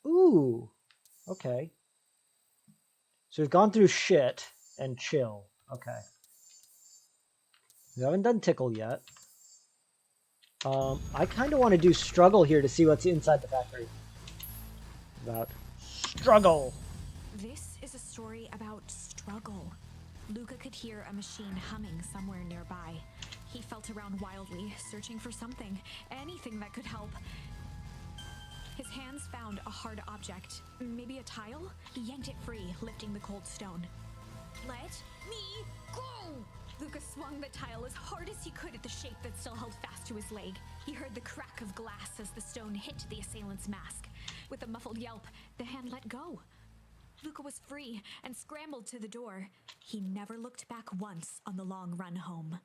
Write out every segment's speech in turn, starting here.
Ooh. Okay. So we've gone through shit and chill. Okay. We haven't done tickle yet. I kind of want to do struggle here to see what's inside the factory. About struggle. This is a story about struggle. Luca could hear a machine humming somewhere nearby. He felt around wildly, searching for something, anything that could help. His hands found a hard object, maybe a tile. He yanked it free, lifting the cold stone. Let me go! Luca swung the tile as hard as he could at the shape that still held fast to his leg. He heard the crack of glass as the stone hit the assailant's mask. With a muffled yelp, the hand let go. Luca was free and scrambled to the door. He never looked back once on the long run home.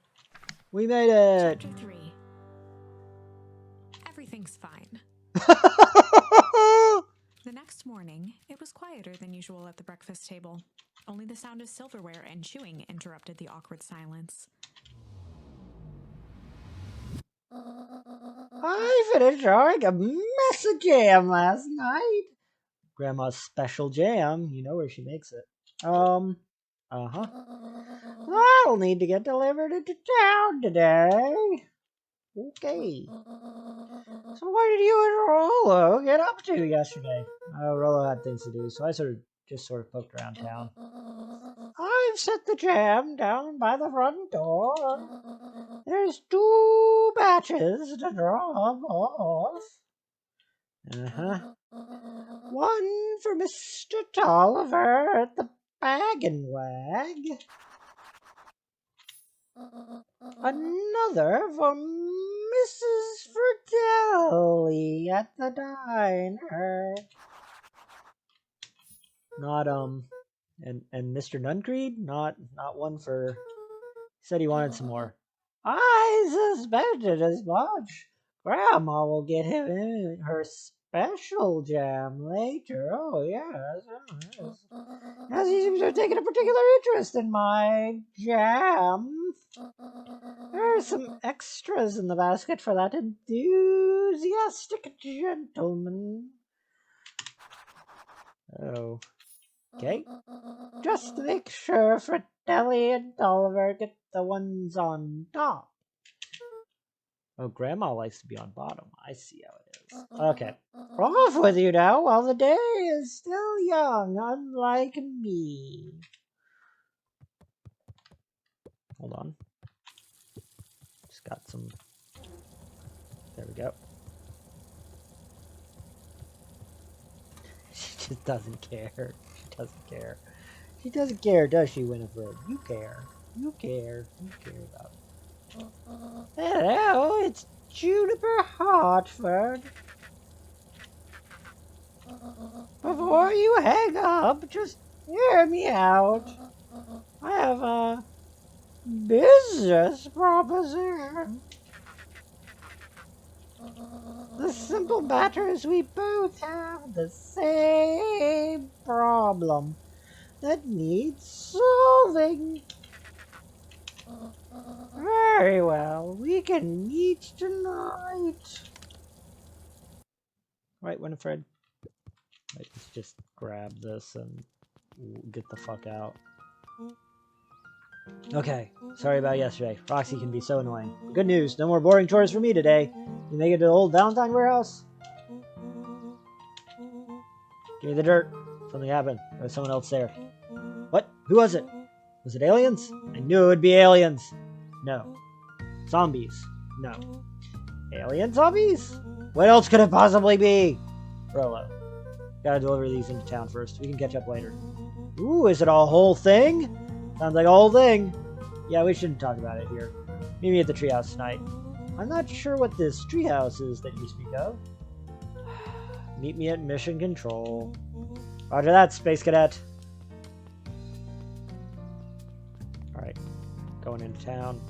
We made it! Chapter 3. Everything's fine. The next morning, it was quieter than usual at the breakfast table. Only the sound of silverware and chewing interrupted the awkward silence. I finished drawing a mess of jam last night. Grandma's special jam. You know where she makes it. Uh-huh. That'll need to get delivered into town today. Okay. So what did you and Rollo get up to yesterday? Rollo had things to do, so I just poked around town. I've set the jam down by the front door. There's 2 batches to drop off. Uh-huh. One for Mr. Tolliver at the Bag and Wag. Another for Mrs. Fratelli at the diner. Not and Mr. Nuncreed? Not one for. He said he wanted some more. I suspected as much. Grandma will get him her special jam later. Oh yes. As he seems to have taken a particular interest in my jam. There are some extras in the basket for that enthusiastic gentleman. Oh. Okay. Just to make sure Fratelli and Oliver get the ones on top. Oh, Grandma likes to be on bottom. I see how it is. Okay. Off with you now while the day is still young, unlike me. Hold on. Just got some. There we go. She just doesn't care. She doesn't care. She doesn't care, does she, Winifred? You care. You care. You care about it. Hello, it's Juniper Hartford. Before you hang up, just hear me out. I have a business proposition. The simple matter is we both have the same problem that needs solving. Very well, we can meet tonight. Right, Winifred? Right, let's just grab this and get the fuck out. Okay, sorry about yesterday. Roxy can be so annoying. Good news, no more boring chores for me today. You make it to the old Valentine warehouse? Give me the dirt. Something happened. There was someone else there. What? Who was it? Was it aliens? I knew it would be aliens. No. Zombies? No. Alien zombies? What else could it possibly be? Rollo. Gotta deliver these into town first. We can catch up later. Ooh, is it a whole thing? Sounds like a whole thing. Yeah, we shouldn't talk about it here. Meet me at the treehouse tonight. I'm not sure what this treehouse is that you speak of. Meet me at Mission Control. Roger that, Space Cadet. Alright, going into town.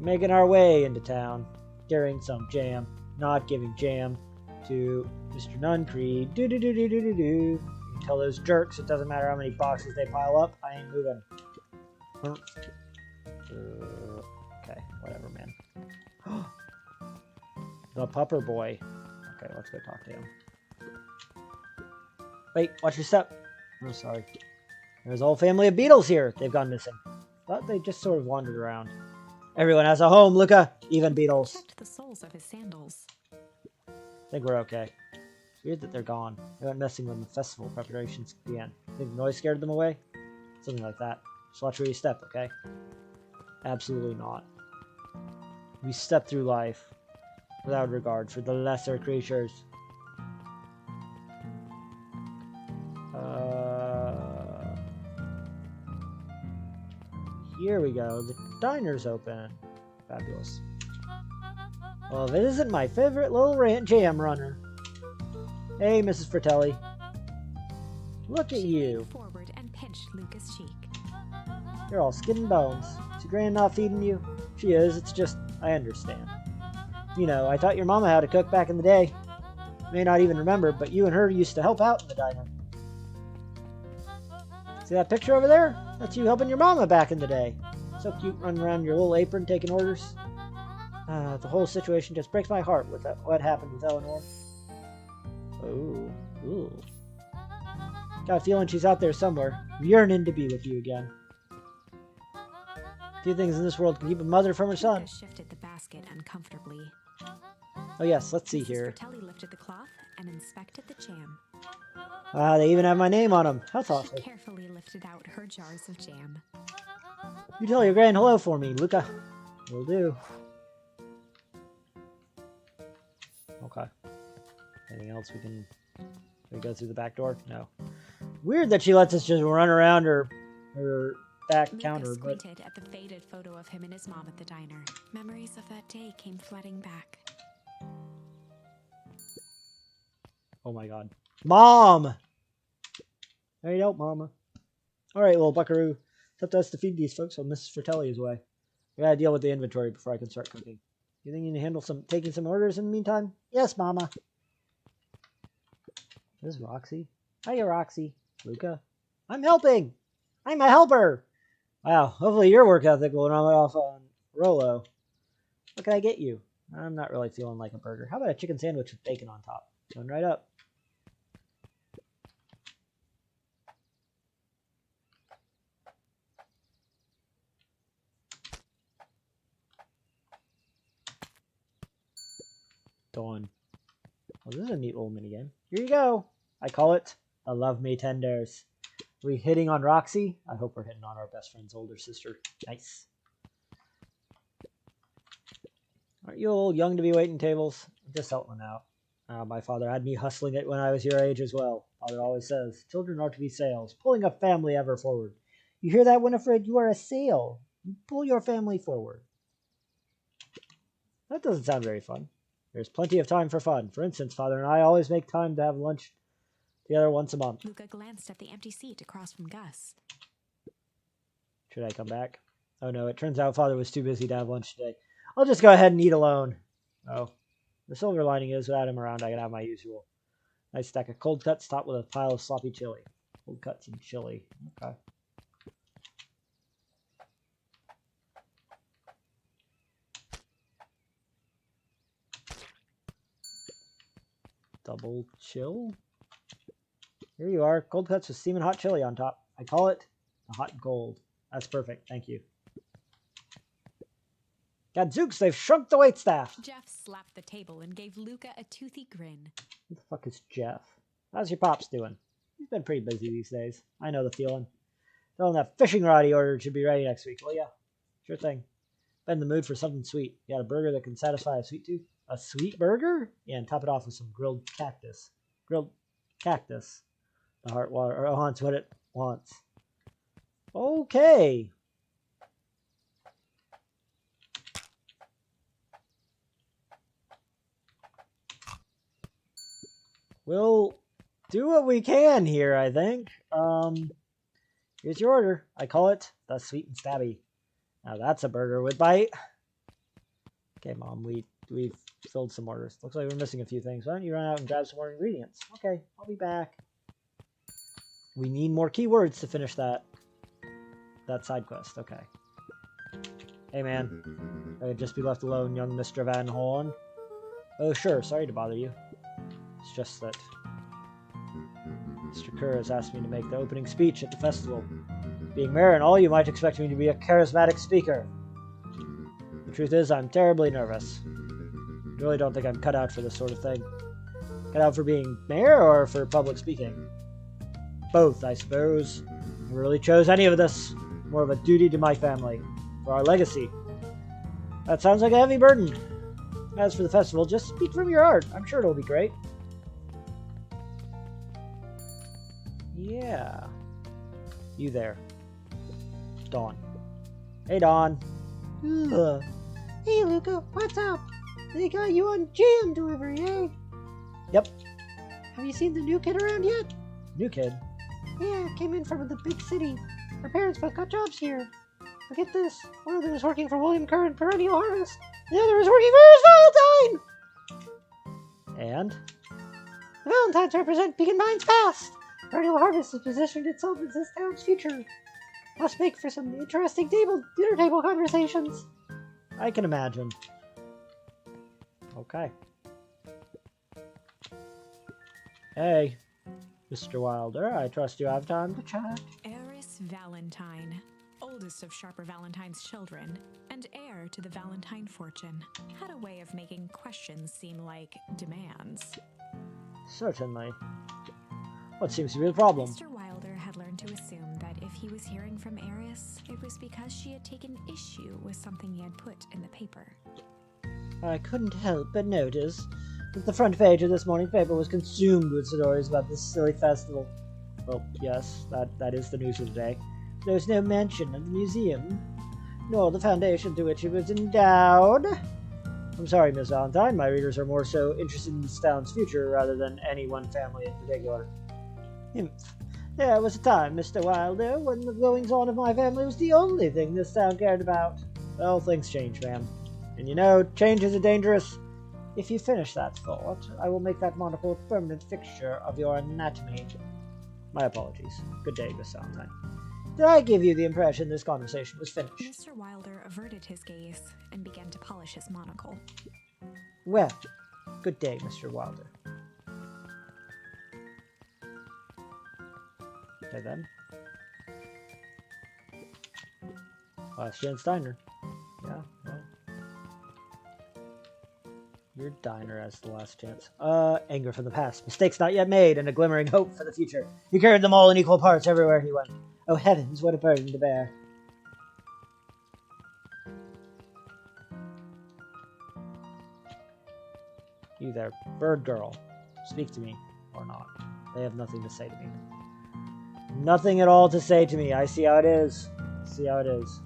Making our way into town. Carrying some jam. Not giving jam to Mr. Nuncreed. Do. You tell those jerks it doesn't matter how many boxes they pile up. I ain't moving. Okay, whatever, man. The Pupper Boy. Okay, let's go talk to him. Wait, watch your step. Oh, sorry. There's a whole family of beetles here. They've gone missing. But they just sort of wandered around. Everyone has a home, Luca. Even beetles. Checked the soles of his sandals. I think we're okay. It's weird that they're gone. They went missing when the festival preparations began. Think the noise scared them away? Something like that. Just watch where you step, okay? Absolutely not. We step through life without regard for the lesser creatures. Here we go. The diner's open. Fabulous. Well, if it isn't my favorite little jam runner. Hey, Mrs. Fratelli. Look at She you. leaned forward and pinched Luca's cheek. You're all skin and bones. Is your gran not feeding you? She is. It's just, I understand. You know, I taught your mama how to cook back in the day. May not even remember, but you and her used to help out in the diner. See that picture over there? That's you helping your mama back in the day. So cute running around your little apron taking orders. The whole situation just breaks my heart with what happened with Eleanor. Oh, ooh. Got a feeling she's out there somewhere, yearning to be with you again. Few things in this world can keep a mother from her son. Luca shifted the basket uncomfortably. Oh yes, let's see Mrs. here. Fratelli lifted the cloth and inspected the jam. They even have my name on them. How She thoughtful. carefully lifted out her jars of jam. You tell your gran hello for me, Luca. Will do. Okay. Anything else we can go through the back door? No. Weird that she lets us just run around her back Luca counter, but squinted at the faded photo of him and his mom at the diner. Memories of that day came flooding back. oh my god. Mom! There you go, Mama. Alright, little buckaroo. It's up to us to feed these folks while Mrs. Fratelli is away. I gotta deal with the inventory before I can start cooking. You think you can handle taking some orders in the meantime? Yes, Mama. This is Roxy. Hiya, Roxy. Luca. I'm helping! I'm a helper! Wow, hopefully your work ethic will run off on Rolo. What can I get you? I'm not really feeling like a burger. How about a chicken sandwich with bacon on top? Going right up. Dawn. Well, this is a neat little minigame. Here you go. I call it a Love Me Tenders. Are we hitting on Roxy? I hope we're hitting on our best friend's older sister. Nice. Aren't you old young to be waiting tables? Just help one out. My father had me hustling it when I was your age as well. Father always says, children are to be sails, pulling a family ever forward. You hear that, Winifred? You are a sail. You pull your family forward. That doesn't sound very fun. There's plenty of time for fun. For instance, Father and I always make time to have lunch together once a month. Luca glanced at the empty seat across from Gus. Should I come back? Oh no, it turns out Father was too busy to have lunch today. I'll just go ahead and eat alone. Oh. The silver lining is, without him around, I can have my usual. Nice stack of cold cuts topped with a pile of sloppy chili. Cold cuts and chili. Okay. Double chill? Here you are. Cold cuts with steaming hot chili on top. I call it the hot gold. That's perfect. Thank you. Gadzooks, they've shrunk the waitstaff. Jeff slapped the table and gave Luca a toothy grin. Who the fuck is Jeff? How's your pops doing? He's been pretty busy these days. I know the feeling. Tell him that fishing rod he ordered should be ready next week, will ya? Sure thing. Been in the mood for something sweet. You got a burger that can satisfy a sweet tooth? A sweet burger? Yeah, and top it off with some grilled cactus. Grilled cactus. The heart wants what it wants. Okay. We'll do what we can here, I think. Here's your order. I call it the sweet and stabby. Now that's a burger with bite. Okay, Mom, we've filled some orders. Looks like we're missing a few things. Why don't you run out and grab some more ingredients? Okay, I'll be back. We need more keywords to finish that side quest. Okay. Hey, man. I could just be left alone, young Mr. Van Horn. Oh, sure. Sorry to bother you. It's just that Mr. Kerr has asked me to make the opening speech at the festival. Being mayor and all, you might expect me to be a charismatic speaker. The truth is, I'm terribly nervous. I really don't think I'm cut out for this sort of thing. Cut out for being mayor or for public speaking? Both, I suppose. I never really chose any of this. More of a duty to my family, for our legacy. That sounds like a heavy burden. As for the festival, just speak from your heart. I'm sure it'll be great. Yeah. You there. Dawn. Hey, Dawn. Ugh. Hey, Luca, what's up? They got you on jam delivery, eh? Yep. Have you seen the new kid around yet? New kid. Yeah, came in from the big city. Our parents both got jobs here. But get this, one of them is working for William Kerr in Perennial Harvest. The other is working for his Valentine! And? The Valentines represent Beacon Mine's past. Perennial Harvest has positioned itself as this town's future. Must make for some interesting dinner table conversations. I can imagine. Okay. Hey, Mr. Wilder, I trust you have time to chat. Eris Valentine, oldest of Sharper Valentine's children, and heir to the Valentine fortune, had a way of making questions seem like demands. Certainly. What seems to be the problem? Mr. Wilder had learned to assume that if he was hearing from Eris, it was because she had taken issue with something he had put in the paper. I couldn't help but notice that the front page of this morning's paper was consumed with stories about this silly festival. Well, yes, that is the news of the day. There's no mention of the museum, nor the foundation to which it was endowed. I'm sorry, Miss Valentine, my readers are more so interested in this town's future rather than any one family in particular. There was a time, Mr. Wilder, when the goings-on of my family was the only thing this town cared about. Well, things change, ma'am. And you know, change is dangerous. If you finish that thought, I will make that monocle a permanent fixture of your anatomy. My apologies. Good day, Miss Valentine. Did I give you the impression this conversation was finished? Mr. Wilder averted his gaze and began to polish his monocle. Well, good day, Mr. Wilder. Okay then. Last chance diner. Yeah, well. Your diner has the last chance. Anger from the past. Mistakes not yet made, and a glimmering hope for the future. He carried them all in equal parts everywhere he went. Oh heavens, what a burden to bear. You there, bird girl. Speak to me, or not. They have nothing to say to me. Nothing at all to say to me. I see how it is. See how it is.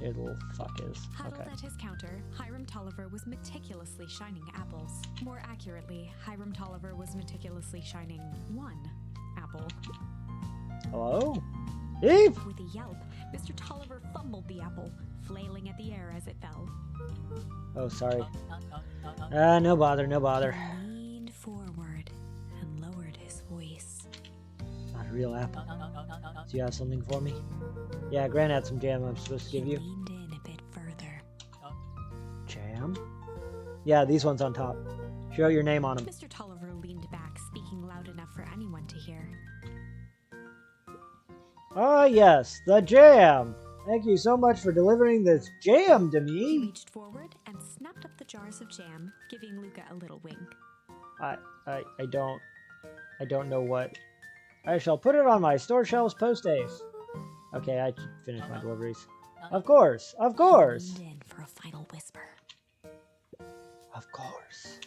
Here the little fuck is. Huddled Okay. at his counter, Hiram Tolliver was meticulously shining apples. More accurately, Hiram Tolliver was meticulously shining one apple. Hello? Eve? With a yelp, Mr. Tolliver fumbled the apple, flailing at the air as it fell. Oh, sorry. No bother, no bother. He leaned forward and lowered his voice. Not a real apple. Do you have something for me? Yeah, Gran had some jam I'm supposed to give He you. leaned in a bit further. Jam? Yeah, these ones on top. Show your name on them. Mr. Tolliver leaned back, speaking loud enough for anyone to hear. Ah, yes, the jam! Thank you so much for delivering this jam to He me. reached forward and snapped up the jars of jam, giving Luca a little wink. I don't know what. I shall put it on my store shelves post-haste. Okay, I should finish my deliveries. Of course, of course. He leaned in for a final whisper. Of course.